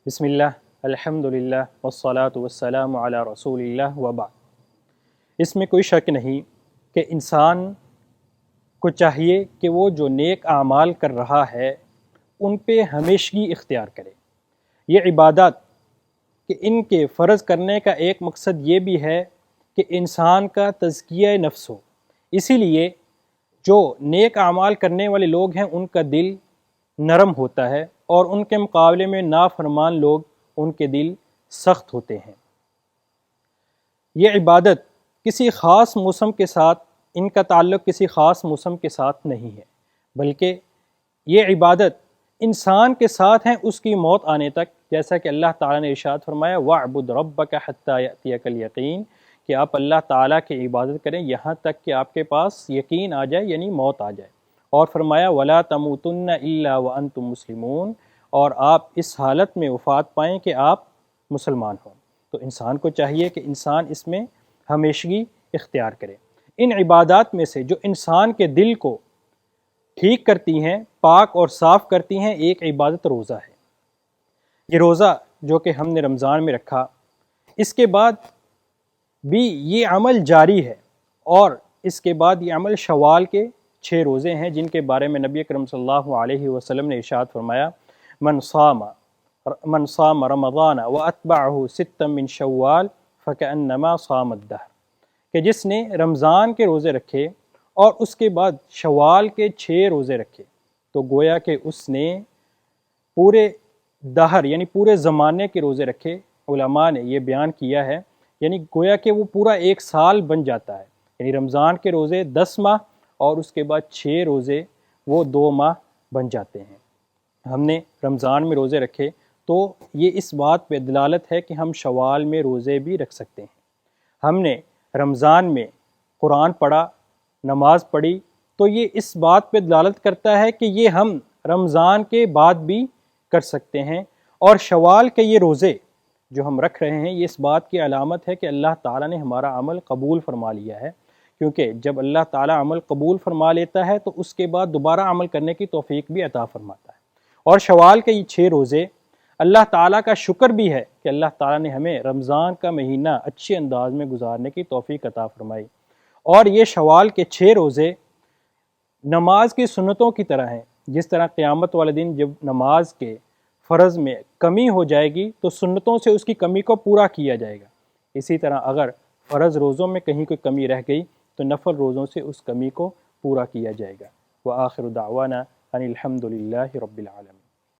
بسم اللہ الحمدللہ والصلاة والسلام علی رسول اللہ وبعد۔ اس میں کوئی شک نہیں کہ انسان کو چاہیے کہ وہ جو نیک اعمال کر رہا ہے ان پہ ہمیشگی اختیار کرے۔ یہ عبادات کہ ان کے فرض کرنے کا ایک مقصد یہ بھی ہے کہ انسان کا تزکیہ نفس ہو۔ اسی لیے جو نیک اعمال کرنے والے لوگ ہیں ان کا دل نرم ہوتا ہے اور ان کے مقابلے میں نافرمان لوگ ان کے دل سخت ہوتے ہیں۔ یہ عبادت کسی خاص موسم کے ساتھ، ان کا تعلق کسی خاص موسم کے ساتھ نہیں ہے، بلکہ یہ عبادت انسان کے ساتھ ہیں اس کی موت آنے تک، جیسا کہ اللہ تعالیٰ نے ارشاد فرمایا وَاعْبُدْ رَبَّكَ حَتَّى يَأْتِيَكَ الْيَقِينُ، کہ آپ اللہ تعالیٰ کی عبادت کریں یہاں تک کہ آپ کے پاس یقین آ جائے، یعنی موت آ جائے۔ اور فرمایا وَلَا تَمُوتُنَّ إِلَّا وَأَنْتُمْ مُسْلِمُونَ، اور آپ اس حالت میں وفات پائیں کہ آپ مسلمان ہوں۔ تو انسان کو چاہیے کہ انسان اس میں ہمیشگی اختیار کرے۔ ان عبادات میں سے جو انسان کے دل کو ٹھیک کرتی ہیں، پاک اور صاف کرتی ہیں، ایک عبادت روزہ ہے۔ یہ روزہ جو کہ ہم نے رمضان میں رکھا، اس کے بعد بھی یہ عمل جاری ہے، اور اس کے بعد یہ عمل شوال کے 6 روزے ہیں جن کے بارے میں نبی اکرم صلی اللہ علیہ وسلم نے ارشاد فرمایا من صام رمضان واتبعہ ستا من شوال فکأنما صام الدہر، کہ جس نے رمضان کے روزے رکھے اور اس کے بعد شوال کے 6 روزے رکھے تو گویا کہ اس نے پورے دہر یعنی پورے زمانے کے روزے رکھے۔ علماء نے یہ بیان کیا ہے، یعنی گویا کہ وہ پورا 1 سال بن جاتا ہے، یعنی رمضان کے روزے 10 ماہ اور اس کے بعد 6 روزے وہ 2 ماہ بن جاتے ہیں۔ ہم نے رمضان میں روزے رکھے تو یہ اس بات پہ دلالت ہے کہ ہم شوال میں روزے بھی رکھ سکتے ہیں۔ ہم نے رمضان میں قرآن پڑھا، نماز پڑھی، تو یہ اس بات پہ دلالت کرتا ہے کہ یہ ہم رمضان کے بعد بھی کر سکتے ہیں۔ اور شوال کے یہ روزے جو ہم رکھ رہے ہیں یہ اس بات کی علامت ہے کہ اللہ تعالیٰ نے ہمارا عمل قبول فرما لیا ہے، کیونکہ جب اللہ تعالیٰ عمل قبول فرما لیتا ہے تو اس کے بعد دوبارہ عمل کرنے کی توفیق بھی عطا فرماتا ہے۔ اور شوال کے یہ 6 روزے اللہ تعالیٰ کا شکر بھی ہے کہ اللہ تعالیٰ نے ہمیں رمضان کا مہینہ اچھے انداز میں گزارنے کی توفیق عطا فرمائی۔ اور یہ شوال کے 6 روزے نماز کی سنتوں کی طرح ہیں، جس طرح قیامت والے دن جب نماز کے فرض میں کمی ہو جائے گی تو سنتوں سے اس کی کمی کو پورا کیا جائے گا، اسی طرح اگر فرض روزوں میں کہیں کوئی کمی رہ گئی تو نفل روزوں سے اس کمی کو پورا کیا جائے گا۔ وآخر دعوانا ان الحمد للہ رب العالمین۔